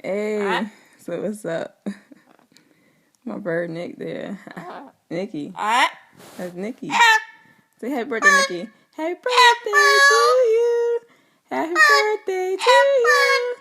Hey, so what's up? My bird Nick there. Nikki. That's Nikki. Say happy birthday, Nikki. Happy birthday to you. Happy birthday to you.